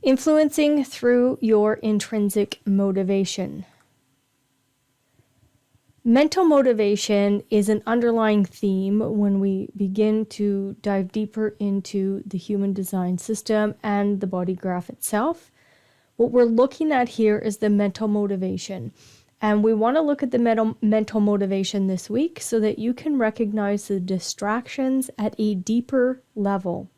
Influencing through your intrinsic motivation. Mental motivation is an underlying theme when we begin to dive deeper into the human design system and the body graph itself. What we're looking at here is the mental motivation. And we want to look at the mental motivation this week so that you can recognize the distractions at a deeper level.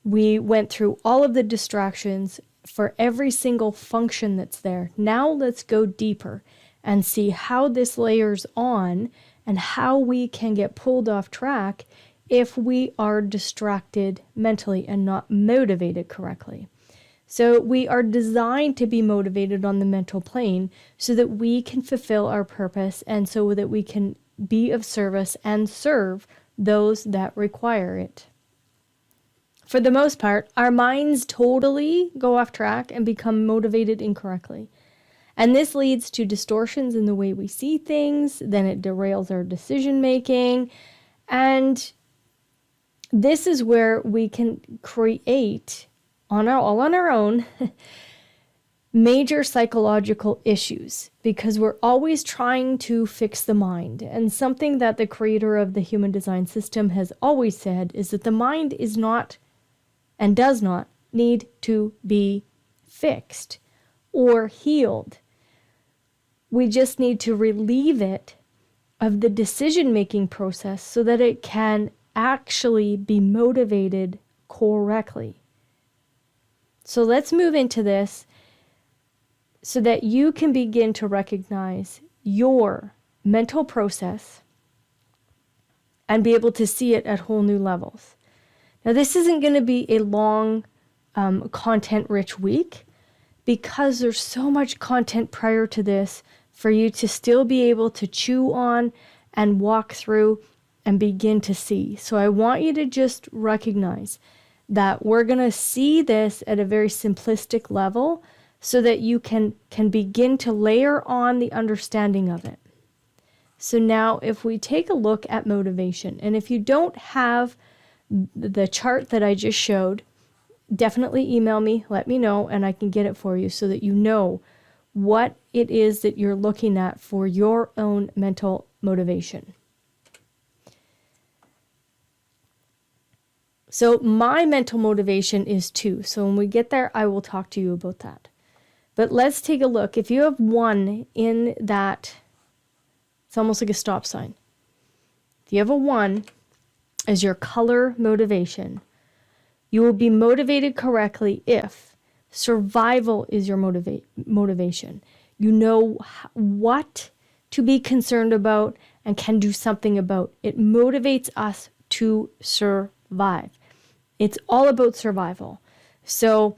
We went through all of the distractions for every single function that's there. Now let's go deeper and see how this layers on and how we can get pulled off track if we are distracted mentally and not motivated correctly. So we are designed to be motivated on the mental plane so that we can fulfill our purpose and so that we can be of service and serve those that require it. For the most part, our minds totally go off track and become motivated incorrectly. And this leads to distortions in the way we see things, then it derails our decision making, and this is where we can create, all on our own, major psychological issues, because we're always trying to fix the mind. And something that the creator of the human design system has always said is that the mind is not and does not need to be fixed or healed. We just need to relieve it of the decision-making process so that it can actually be motivated correctly. So let's move into this so that you can begin to recognize your mental process and be able to see it at whole new levels. Now, this isn't going to be a long, content-rich week because there's so much content prior to this for you to still be able to chew on and walk through and begin to see. So I want you to just recognize that we're going to see this at a very simplistic level so that you can begin to layer on the understanding of it. So now if we take a look at motivation, and if you don't have the chart that I just showed, definitely email me, let me know, and I can get it for you so that you know what it is that you're looking at for your own mental motivation. So my mental motivation is 2. So when we get there, I will talk to you about that. But let's take a look. If you have 1 in that, it's almost like a stop sign. If you have a 1 as your color motivation, you will be motivated correctly if survival is your motivation. You know what to be concerned about and can do something about. It motivates us to survive. It's all about survival. So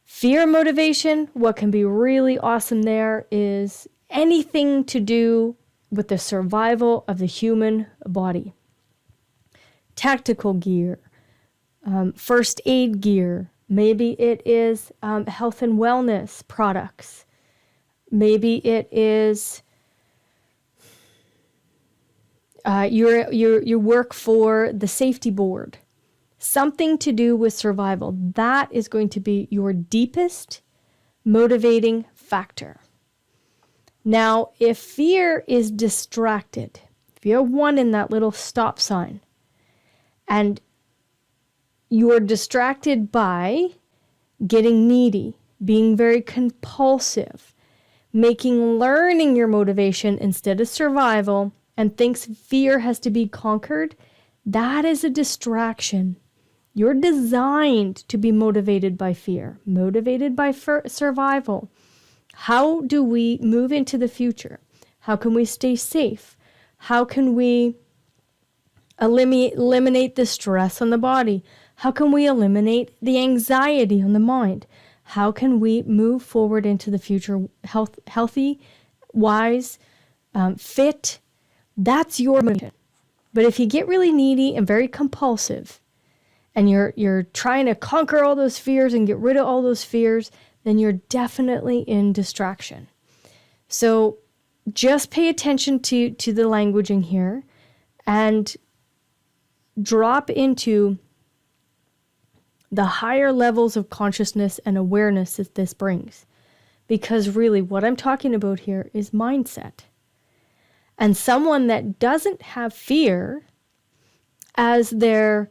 fear motivation, what can be really awesome there is anything to do with the survival of the human body. Tactical gear, first aid gear. Maybe it is health and wellness products. Maybe it is you work for the safety board. Something to do with survival. That is going to be your deepest motivating factor. Now, if fear is distracted, if you have 1 in that little stop sign, and you're distracted by getting needy, being very compulsive, making learning your motivation instead of survival, and thinks fear has to be conquered, that is a distraction. You're designed to be motivated by fear, motivated by survival. How do we move into the future? How can we stay safe? How can we eliminate the stress on the body? How can we eliminate the anxiety on the mind? How can we move forward into the future healthy, wise, fit? That's your motivation. But if you get really needy and very compulsive, and you're trying to conquer all those fears and get rid of all those fears, then you're definitely in distraction. So just pay attention to the languaging here and drop into the higher levels of consciousness and awareness that this brings. Because really, what I'm talking about here is mindset. And someone that doesn't have fear as their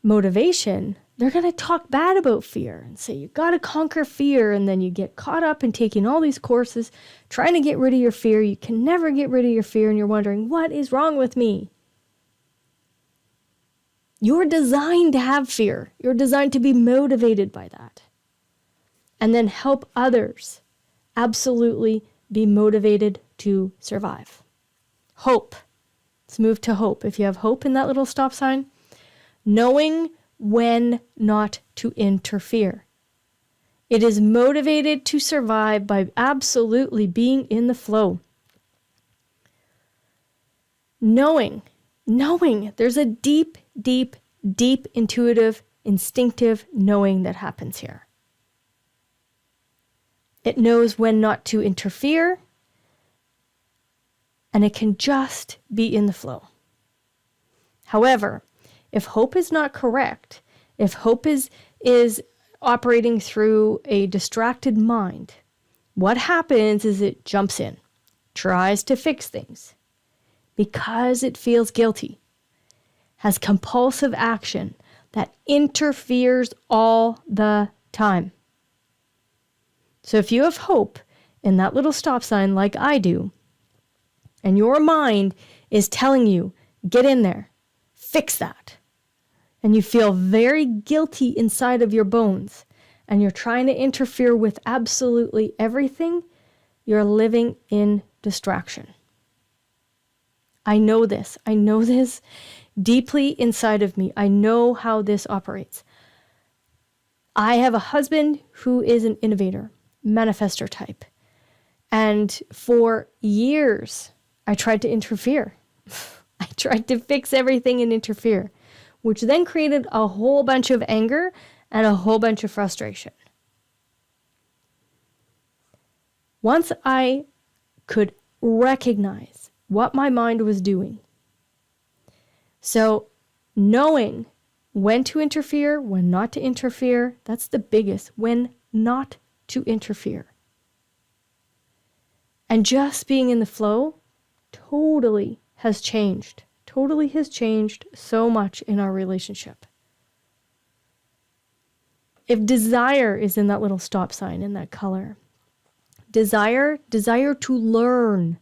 motivation, they're going to talk bad about fear and say, you got to conquer fear. And then you get caught up in taking all these courses, trying to get rid of your fear. You can never get rid of your fear. And you're wondering, what is wrong with me? You're designed to have fear. You're designed to be motivated by that. And then help others absolutely be motivated to survive. Hope. Let's move to hope. If you have hope in that little stop sign, knowing when not to interfere. It is motivated to survive by absolutely being in the flow. Knowing. There's a deep intuitive, instinctive knowing that happens here. It knows when not to interfere, and it can just be in the flow. However, if hope is not correct, if hope is operating through a distracted mind, what happens is it jumps in, tries to fix things because it feels guilty, has compulsive action that interferes all the time. So if you have hope in that little stop sign like I do, and your mind is telling you, get in there, fix that, and you feel very guilty inside of your bones, and you're trying to interfere with absolutely everything, you're living in distraction. I know this. I know this deeply inside of me. I know how this operates. I have a husband who is an innovator, manifestor type. And for years, I tried to interfere. I tried to fix everything and interfere, which then created a whole bunch of anger and a whole bunch of frustration. Once I could recognize what my mind was doing, so knowing when to interfere, when not to interfere, that's the biggest, when not to interfere. And just being in the flow totally has changed so much in our relationship. If desire is in that little stop sign, in that color, desire to learn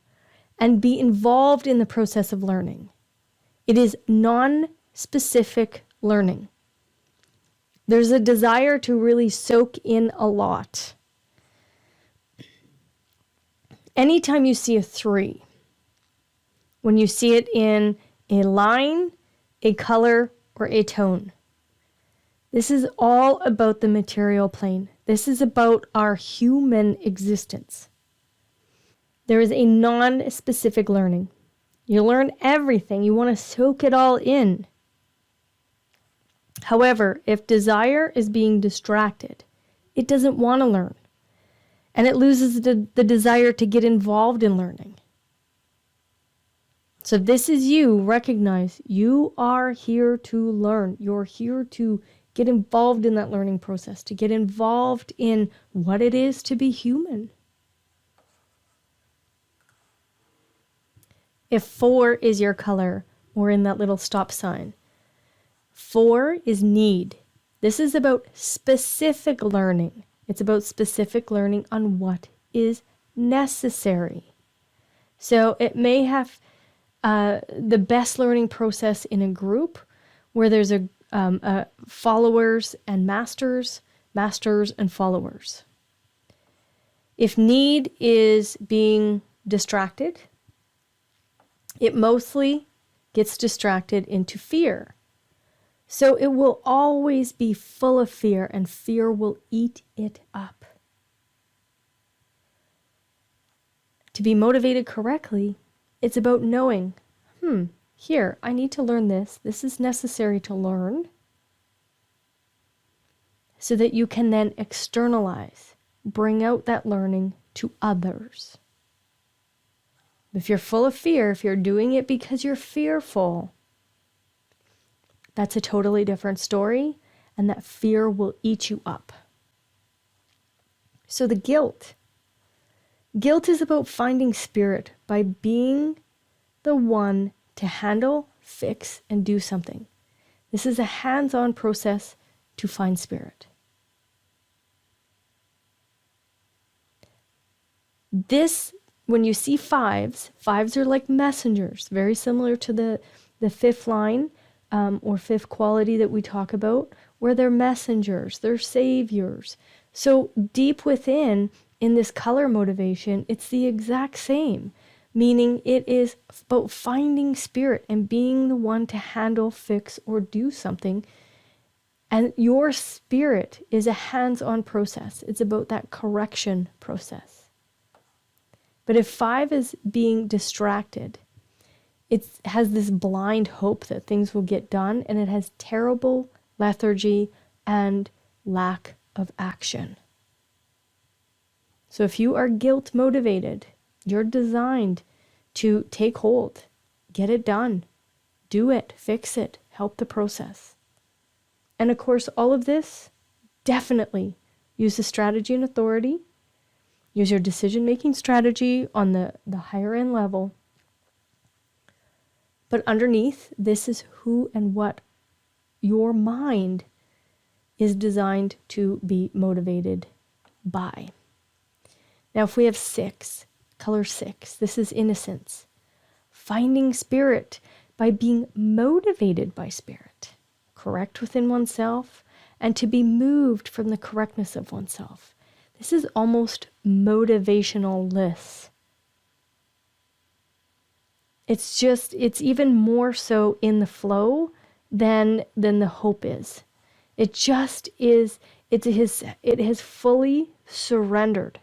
and be involved in the process of learning. It is non-specific learning. There's a desire to really soak in a lot. Anytime you see a 3, when you see it in a line, a color, or a tone, this is all about the material plane. This is about our human existence. There is a non-specific learning. You learn everything. You want to soak it all in. However, if desire is being distracted, it doesn't want to learn. And it loses the desire to get involved in learning. So if this is you, recognize you are here to learn. You're here to get involved in that learning process, to get involved in what it is to be human. If 4 is your color, or in that little stop sign, 4 is need. This is about specific learning. It's about specific learning on what is necessary. So it may have the best learning process in a group where there's a followers and masters and followers. If need is being distracted, it mostly gets distracted into fear. So it will always be full of fear, and fear will eat it up. To be motivated correctly, it's about knowing, here, I need to learn this. This is necessary to learn. So that you can then externalize, bring out that learning to others. If you're full of fear, if you're doing it because you're fearful, that's a totally different story, and that fear will eat you up. So the guilt. Guilt is about finding spirit by being the one to handle, fix, and do something. This is a hands-on process to find spirit. This, when you see fives are like messengers, very similar to the fifth line or fifth quality that we talk about, where they're messengers, they're saviors. So deep within, in this color motivation, it's the exact same, meaning it is about finding spirit and being the one to handle, fix, or do something. And your spirit is a hands-on process. It's about that correction process. But if 5 is being distracted, it has this blind hope that things will get done, and it has terrible lethargy and lack of action. So if you are guilt motivated, you're designed to take hold, get it done, do it, fix it, help the process. And of course, all of this, definitely use the strategy and authority. Use your decision-making strategy on the higher end level. But underneath, this is who and what your mind is designed to be motivated by. Now, if we have 6, color 6, this is innocence. Finding spirit by being motivated by spirit, correct within oneself, and to be moved from the correctness of oneself. This is almost motivational-less. It's even more so in the flow than the hope is. It just is, it has fully surrendered.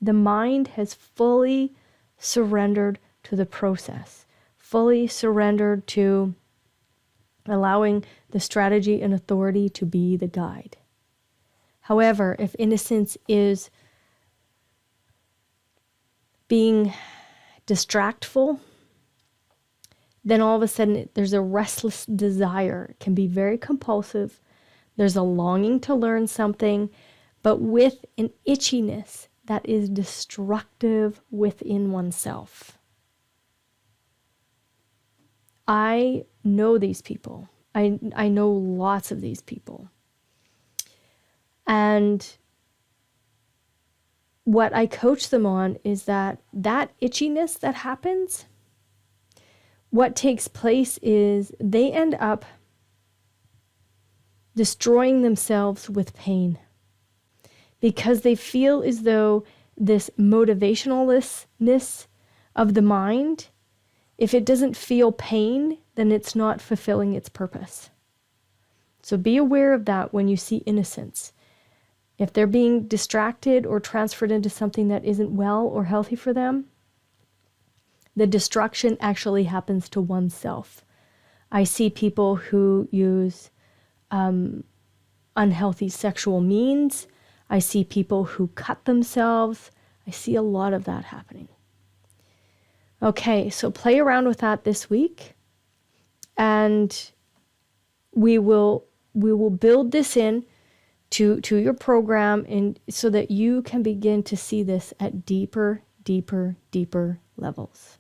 The mind has fully surrendered to the process, fully surrendered to allowing the strategy and authority to be the guide. However, if innocence is being distractful, then all of a sudden there's a restless desire. It can be very compulsive. There's a longing to learn something, but with an itchiness that is destructive within oneself. I know these people. I know lots of these people. And what I coach them on is that itchiness that happens, what takes place is they end up destroying themselves with pain because they feel as though this motivationalness of the mind, if it doesn't feel pain, then it's not fulfilling its purpose. So be aware of that when you see innocence. If they're being distracted or transferred into something that isn't well or healthy for them, the destruction actually happens to oneself. I see people who use unhealthy sexual means. I see people who cut themselves. I see a lot of that happening. Okay, so play around with that this week, and we will build this in to your program, and so that you can begin to see this at deeper levels.